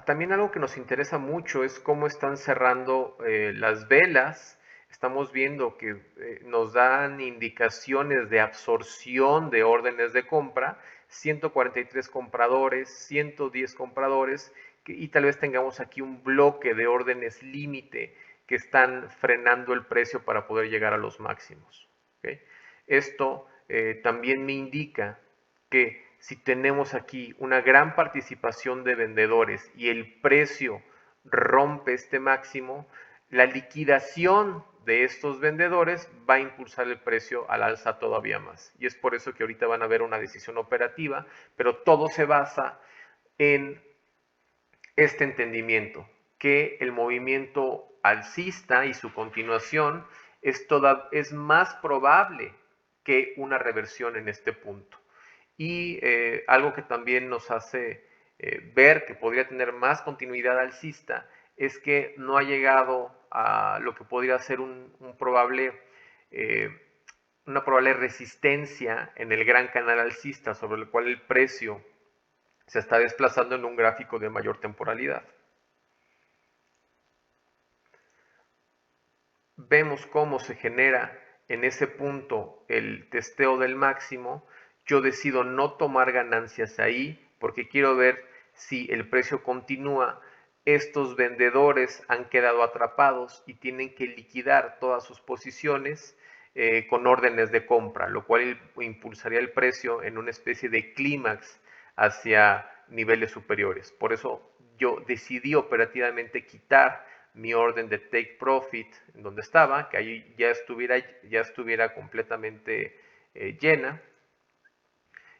También algo que nos interesa mucho es cómo están cerrando las velas. Estamos viendo que nos dan indicaciones de absorción de órdenes de compra, 143 compradores, 110 compradores, y tal vez tengamos aquí un bloque de órdenes límite que están frenando el precio para poder llegar a los máximos. ¿Okay? Esto también me indica que si tenemos aquí una gran participación de vendedores y el precio rompe este máximo, la liquidación de estos vendedores va a impulsar el precio al alza todavía más. Y es por eso que ahorita van a ver una decisión operativa, pero todo se basa en este entendimiento, que el movimiento alcista y su continuación es más probable que una reversión en este punto. Y algo que también nos hace ver que podría tener más continuidad alcista es que no ha llegado a lo que podría ser una probable resistencia en el gran canal alcista sobre el cual el precio se está desplazando en un gráfico de mayor temporalidad. Vemos cómo se genera en ese punto el testeo del máximo. Yo decido no tomar ganancias ahí porque quiero ver si el precio continúa. Estos vendedores han quedado atrapados y tienen que liquidar todas sus posiciones con órdenes de compra, lo cual impulsaría el precio en una especie de clímax hacia niveles superiores. Por eso yo decidí operativamente quitar mi orden de take profit en donde estaba, que ahí ya estuviera completamente llena,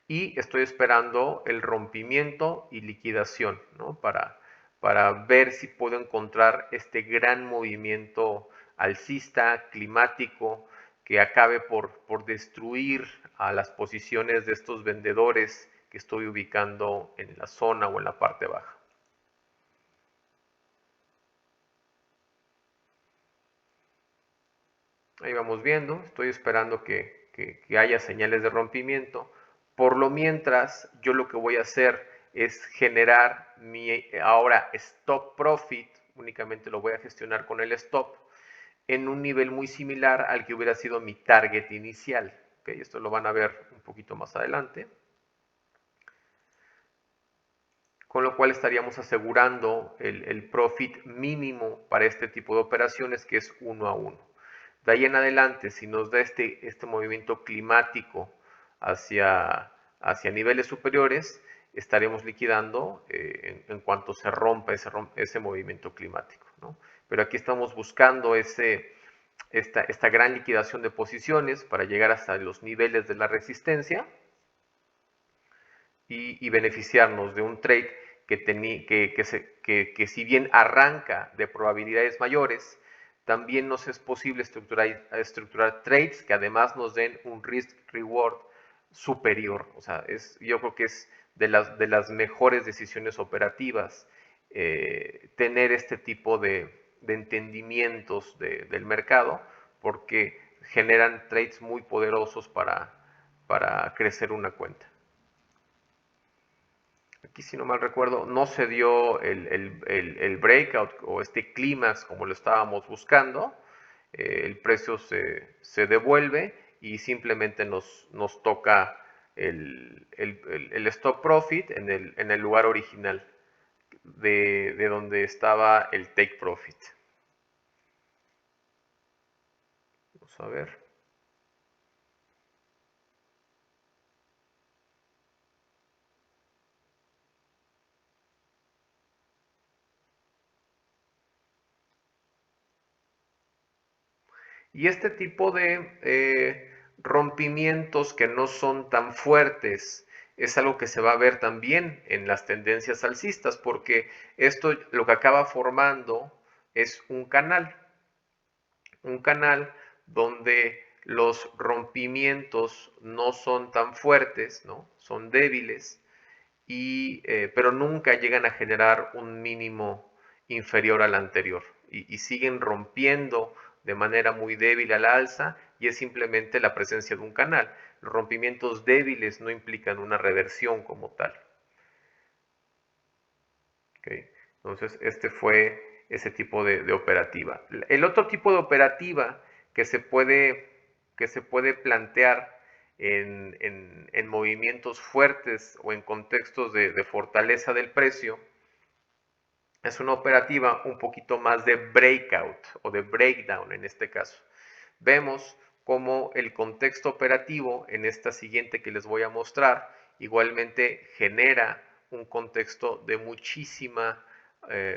y estoy esperando el rompimiento y liquidación, ¿no? para ver si puedo encontrar este gran movimiento alcista, climático, que acabe por destruir a las posiciones de estos vendedores que estoy ubicando en la zona o en la parte baja. Ahí vamos viendo, estoy esperando que haya señales de rompimiento. Por lo mientras, yo lo que voy a hacer es generar mi ahora stop profit, únicamente lo voy a gestionar con el stop, en un nivel muy similar al que hubiera sido mi target inicial. ¿Okay? Esto lo van a ver un poquito más adelante. Con lo cual estaríamos asegurando el profit mínimo para este tipo de operaciones, que es 1 a 1. De ahí en adelante, si nos da este movimiento climático hacia niveles superiores, estaremos liquidando en cuanto se rompa ese movimiento climático, ¿no? Pero aquí estamos buscando esta gran liquidación de posiciones para llegar hasta los niveles de la resistencia y beneficiarnos de un trade que si bien arranca de probabilidades mayores, también nos es posible estructurar trades que además nos den un risk-reward superior. O sea, yo creo que es de las mejores decisiones operativas tener este tipo de entendimientos del mercado, porque generan trades muy poderosos para crecer una cuenta. Aquí, si no mal recuerdo, no se dio el breakout o este clímax como lo estábamos buscando. El precio se devuelve y simplemente nos toca el stop profit en el lugar original de donde estaba el take profit. Vamos a ver. Y este tipo de rompimientos que no son tan fuertes es algo que se va a ver también en las tendencias alcistas, porque esto lo que acaba formando es un canal donde los rompimientos no son tan fuertes, ¿no? Son débiles, pero nunca llegan a generar un mínimo inferior al anterior y siguen rompiendo de manera muy débil a la alza y es simplemente la presencia de un canal. Los rompimientos débiles no implican una reversión como tal. ¿Okay? Entonces, este fue ese tipo de operativa. El otro tipo de operativa que que se puede plantear en movimientos fuertes o en contextos de fortaleza del precio es una operativa un poquito más de breakout o de breakdown en este caso. Vemos cómo el contexto operativo en esta siguiente que les voy a mostrar igualmente genera un contexto de muchísima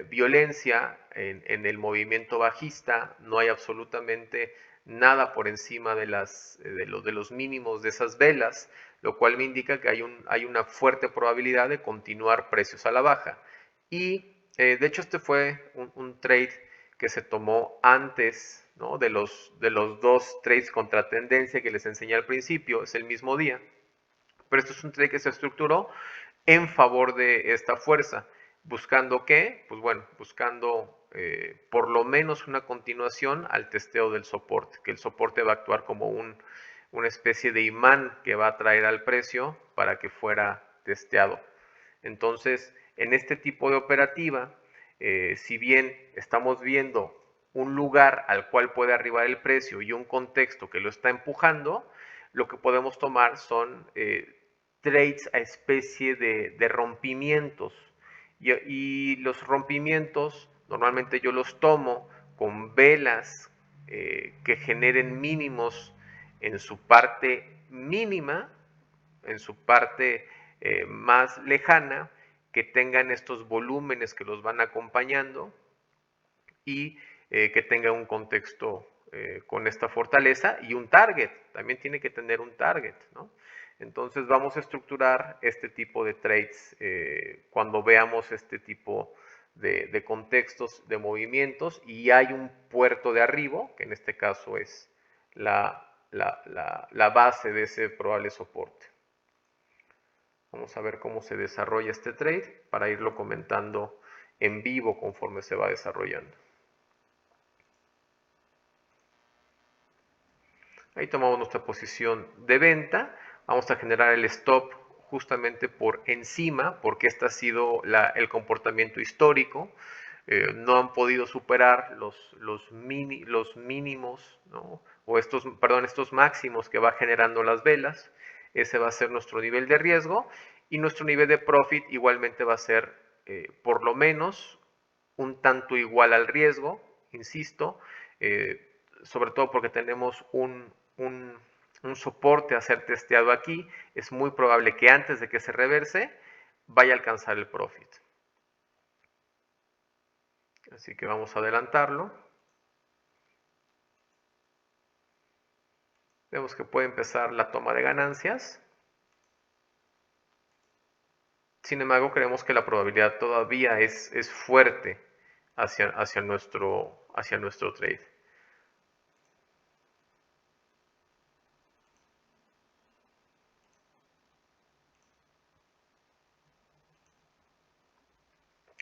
violencia en el movimiento bajista. No hay absolutamente nada por encima de los mínimos de esas velas, lo cual me indica que hay una fuerte probabilidad de continuar precios a la baja. Y de hecho este fue un trade que se tomó antes, ¿no? de los dos trades contra tendencia que les enseñé al principio, es el mismo día. Pero esto es un trade que se estructuró en favor de esta fuerza. ¿Buscando qué? Pues bueno, buscando por lo menos una continuación al testeo del soporte, que el soporte va a actuar como una especie de imán que va a atraer al precio para que fuera testeado. Entonces, en este tipo de operativa, si bien estamos viendo un lugar al cual puede arribar el precio y un contexto que lo está empujando, lo que podemos tomar son trades a especie de rompimientos. Y los rompimientos normalmente yo los tomo con velas que generen mínimos en su parte mínima, en su parte más lejana, que tengan estos volúmenes que los van acompañando y que tenga un contexto con esta fortaleza y un target, también tiene que tener un target, ¿no? Entonces vamos a estructurar este tipo de trades cuando veamos este tipo de contextos, de movimientos y hay un puerto de arribo, que en este caso es la base de ese probable soporte. Vamos a ver cómo se desarrolla este trade para irlo comentando en vivo conforme se va desarrollando. Ahí tomamos nuestra posición de venta. Vamos a generar el stop justamente por encima, porque este ha sido el comportamiento histórico. No han podido superar los mínimos, ¿no? O estos máximos que va generando las velas. Ese va a ser nuestro nivel de riesgo y nuestro nivel de profit igualmente va a ser por lo menos un tanto igual al riesgo, insisto, sobre todo porque tenemos un soporte a ser testeado aquí, es muy probable que antes de que se reverse vaya a alcanzar el profit. Así que vamos a adelantarlo. Vemos que puede empezar la toma de ganancias. Sin embargo, creemos que la probabilidad todavía es fuerte hacia nuestro trade.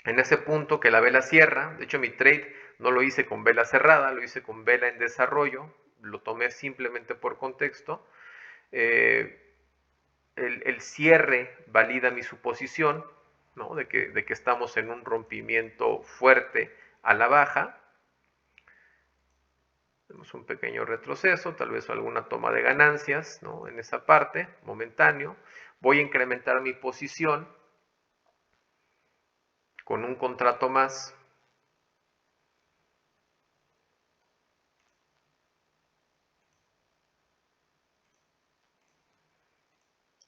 En ese punto que la vela cierra, de hecho mi trade no lo hice con vela cerrada, lo hice con vela en desarrollo, lo tomé simplemente por contexto. Eh, el cierre valida mi suposición, ¿no? de que estamos en un rompimiento fuerte a la baja. Tenemos un pequeño retroceso, tal vez alguna toma de ganancias, ¿no? En esa parte, momentáneo. Voy a incrementar mi posición con un contrato más.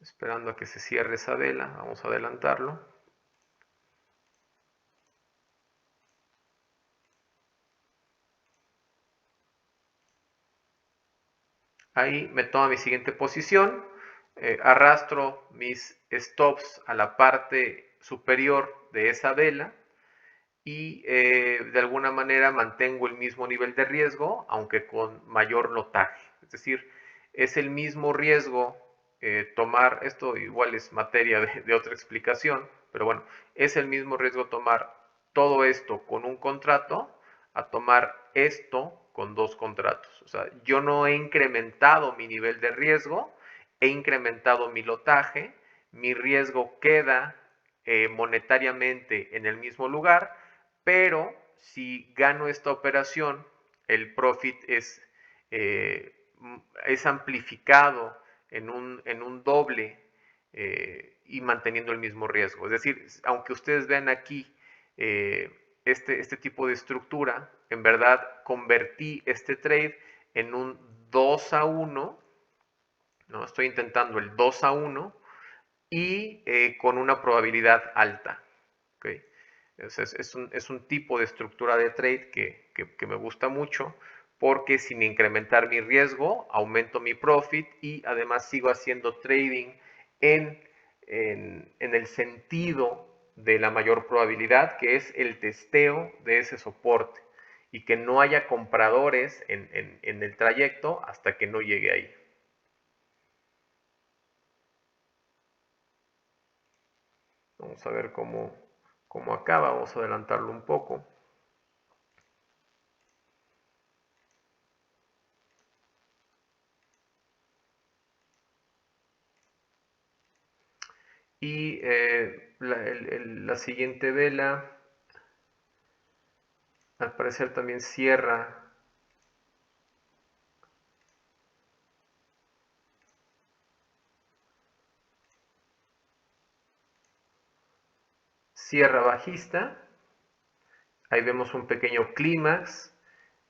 Esperando a que se cierre esa vela, vamos a adelantarlo. Ahí me toma mi siguiente posición, arrastro mis stops a la parte superior de esa vela y de alguna manera mantengo el mismo nivel de riesgo, aunque con mayor lotaje. Es decir, es el mismo riesgo tomar, esto igual es materia de otra explicación, pero bueno, es el mismo riesgo tomar todo esto con un contrato a tomar esto con dos contratos. O sea, yo no he incrementado mi nivel de riesgo, he incrementado mi lotaje, mi riesgo queda monetariamente en el mismo lugar, pero si gano esta operación, el profit eh, es amplificado en un doble y manteniendo el mismo riesgo. Es decir, aunque ustedes vean aquí este tipo de estructura, en verdad convertí este trade en un 2-1, ¿no? Estoy intentando el 2-1 y con una probabilidad alta. ¿Okay? Es un tipo de estructura de trade que me gusta mucho porque sin incrementar mi riesgo, aumento mi profit y además sigo haciendo trading en, en el sentido de la mayor probabilidad, que es el testeo de ese soporte y que no haya compradores en el trayecto hasta que no llegue ahí. Vamos a ver cómo acaba, vamos a adelantarlo un poco. Y la siguiente vela, al parecer también cierra bajista. Ahí vemos un pequeño clímax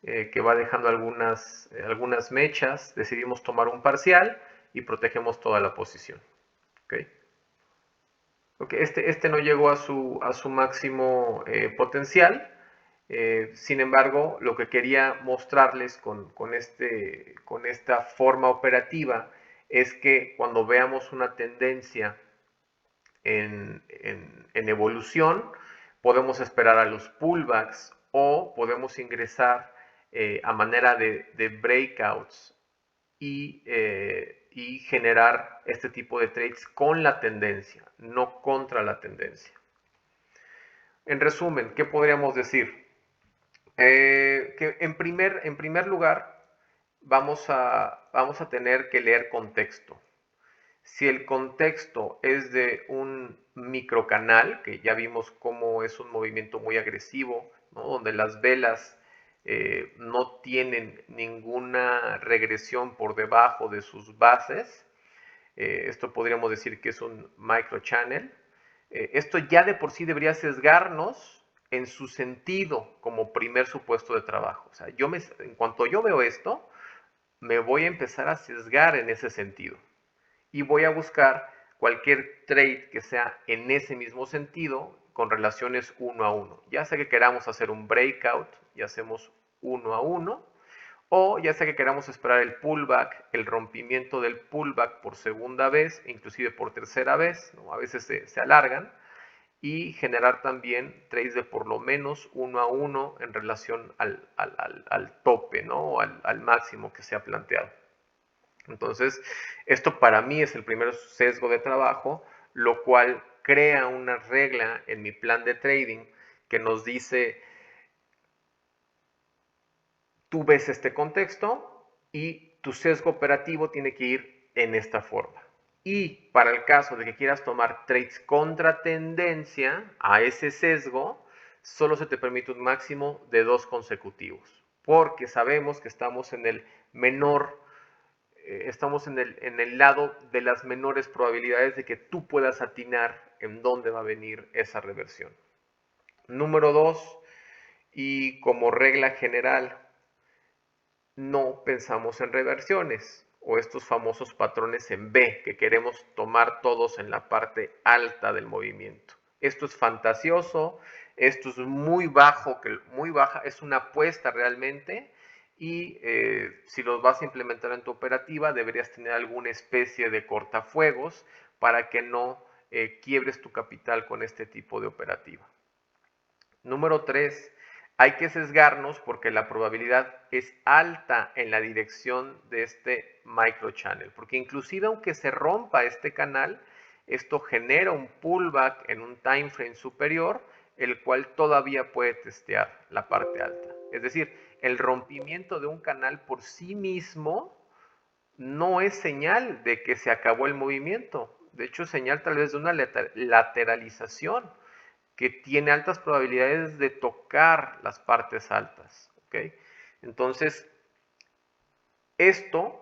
que va dejando algunas mechas. Decidimos tomar un parcial y protegemos toda la posición. ¿Okay? Okay, este no llegó a su máximo potencial. Sin embargo, lo que quería mostrarles con esta forma operativa es que cuando veamos una tendencia en evolución, podemos esperar a los pullbacks o podemos ingresar a manera de breakouts y generar este tipo de trades con la tendencia, no contra la tendencia. En resumen, ¿qué podríamos decir? Que en primer lugar vamos a tener que leer contexto. Si el contexto es de un microcanal, que ya vimos cómo es un movimiento muy agresivo, ¿no? Donde las velas no tienen ninguna regresión por debajo de sus bases, esto podríamos decir que es un microchannel. Esto ya de por sí debería sesgarnos en su sentido como primer supuesto de trabajo. O sea, en cuanto yo veo esto, me voy a empezar a sesgar en ese sentido y voy a buscar cualquier trade que sea en ese mismo sentido con relaciones 1-1. Ya sea que queramos hacer un breakout y hacemos 1-1, o ya sea que queramos esperar el pullback, el rompimiento del pullback por segunda vez, inclusive por tercera vez, ¿no? A veces se alargan, y generar también trades de por lo menos 1-1 en relación al tope, ¿no? Al máximo que se ha planteado. Entonces, esto para mí es el primer sesgo de trabajo, lo cual crea una regla en mi plan de trading que nos dice, tú ves este contexto y tu sesgo operativo tiene que ir en esta forma. Y para el caso de que quieras tomar trades contra tendencia a ese sesgo, solo se te permite un máximo de 2 consecutivos, porque sabemos que estamos en el menor, estamos en el lado de las menores probabilidades de que tú puedas atinar en dónde va a venir esa reversión. Número 2, y como regla general, no pensamos en reversiones o estos famosos patrones en B que queremos tomar todos en la parte alta del movimiento. Esto es fantasioso, esto es muy bajo, muy baja, es una apuesta realmente y si los vas a implementar en tu operativa deberías tener alguna especie de cortafuegos para que no quiebres tu capital con este tipo de operativa. Número 3, hay que sesgarnos porque la probabilidad es alta en la dirección de este microchannel, porque inclusive aunque se rompa este canal, esto genera un pullback en un time frame superior, el cual todavía puede testear la parte alta. Es decir, el rompimiento de un canal por sí mismo no es señal de que se acabó el movimiento. De hecho, es señal tal vez de una lateralización que tiene altas probabilidades de tocar las partes altas. ¿Okay? Entonces, esta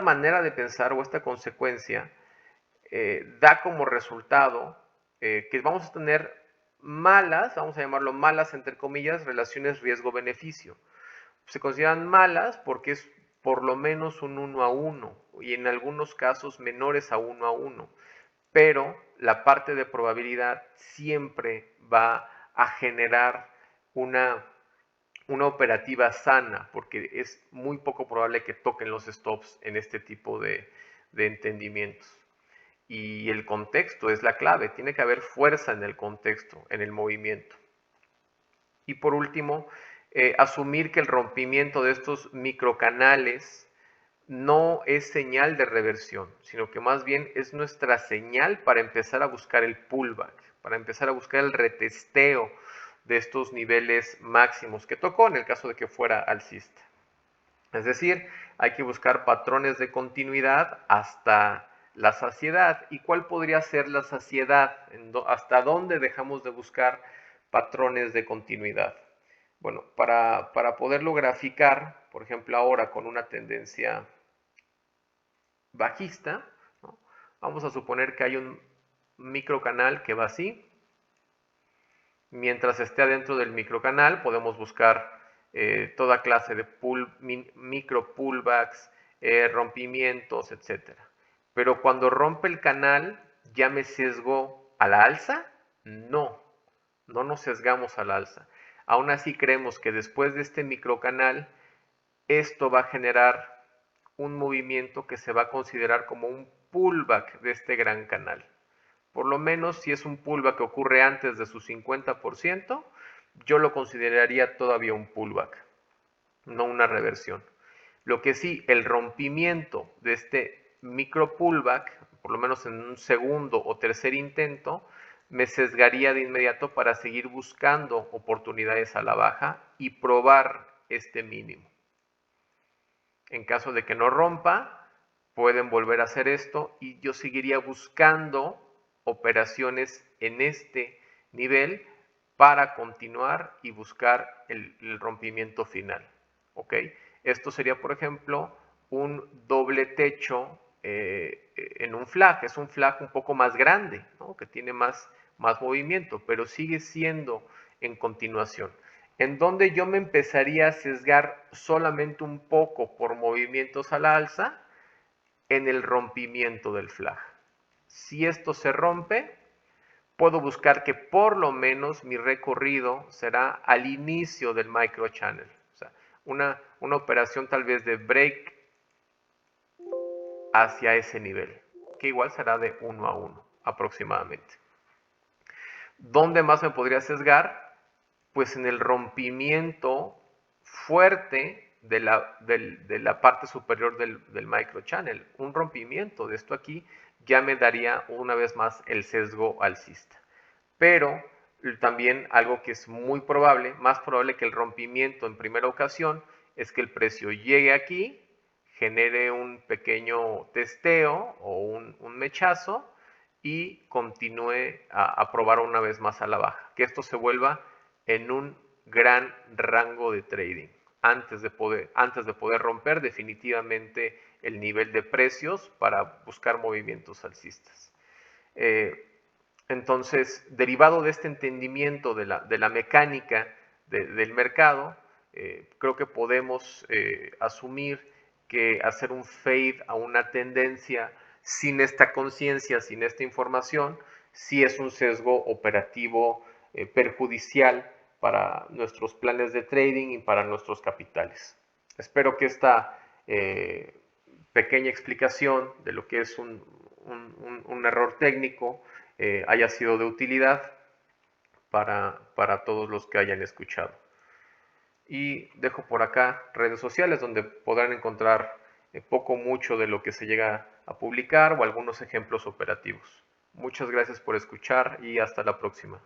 manera de pensar o esta consecuencia da como resultado que vamos a tener malas, vamos a llamarlo malas entre comillas, relaciones riesgo-beneficio. Se consideran malas porque es por lo menos un 1 a 1 y en algunos casos menores a 1 a 1. Pero la parte de probabilidad siempre va a generar una operativa sana, porque es muy poco probable que toquen los stops en este tipo de entendimientos. Y el contexto es la clave, tiene que haber fuerza en el contexto, en el movimiento. Y por último, asumir que el rompimiento de estos microcanales no es señal de reversión, sino que más bien es nuestra señal para empezar a buscar el pullback, para empezar a buscar el retesteo de estos niveles máximos que tocó en el caso de que fuera alcista. Es decir, hay que buscar patrones de continuidad hasta la saciedad. ¿Y cuál podría ser la saciedad? ¿Hasta dónde dejamos de buscar patrones de continuidad? Bueno, para poderlo graficar, por ejemplo, ahora con una tendencia bajista, ¿no? Vamos a suponer que hay un microcanal que va así. Mientras esté adentro del microcanal podemos buscar toda clase de micro pullbacks, rompimientos, etc. Pero cuando rompe el canal, ¿ya me sesgó a la alza? No, no nos sesgamos a la alza. Aún así creemos que después de este microcanal, esto va a generar un movimiento que se va a considerar como un pullback de este gran canal. Por lo menos si es un pullback que ocurre antes de su 50%, yo lo consideraría todavía un pullback, no una reversión. Lo que sí, el rompimiento de este micro pullback, por lo menos en un segundo o tercer intento, me sesgaría de inmediato para seguir buscando oportunidades a la baja y probar este mínimo. En caso de que no rompa, pueden volver a hacer esto y yo seguiría buscando operaciones en este nivel para continuar y buscar el rompimiento final. ¿Ok? Esto sería, por ejemplo, un doble techo en un flag. Es un flag un poco más grande, ¿no? Que tiene más movimiento, pero sigue siendo en continuación. En donde yo me empezaría a sesgar solamente un poco por movimientos a la alza en el rompimiento del flag. Si esto se rompe, puedo buscar que por lo menos mi recorrido será al inicio del microchannel. O sea, una operación tal vez de break hacia ese nivel, que igual será de 1 a 1 aproximadamente. ¿Dónde más me podría sesgar? Pues en el rompimiento fuerte de la parte superior del microchannel. Un rompimiento de esto aquí ya me daría una vez más el sesgo alcista. Pero También algo que es muy probable, más probable que el rompimiento en primera ocasión, es que el precio llegue aquí, genere un pequeño testeo o un mechazo y continúe a probar una vez más a la baja. Que esto se vuelva en un gran rango de trading antes de poder romper definitivamente el nivel de precios para buscar movimientos alcistas. Eh, entonces, derivado de este entendimiento de la mecánica del mercado, creo que podemos asumir que hacer un fade a una tendencia sin esta conciencia, sin esta información, sí es un sesgo operativo perjudicial para nuestros planes de trading y para nuestros capitales. Espero que esta pequeña explicación de lo que es un error técnico haya sido de utilidad para todos los que hayan escuchado. Y dejo por acá redes sociales donde podrán encontrar poco o mucho de lo que se llega a publicar o algunos ejemplos operativos. Muchas gracias por escuchar y hasta la próxima.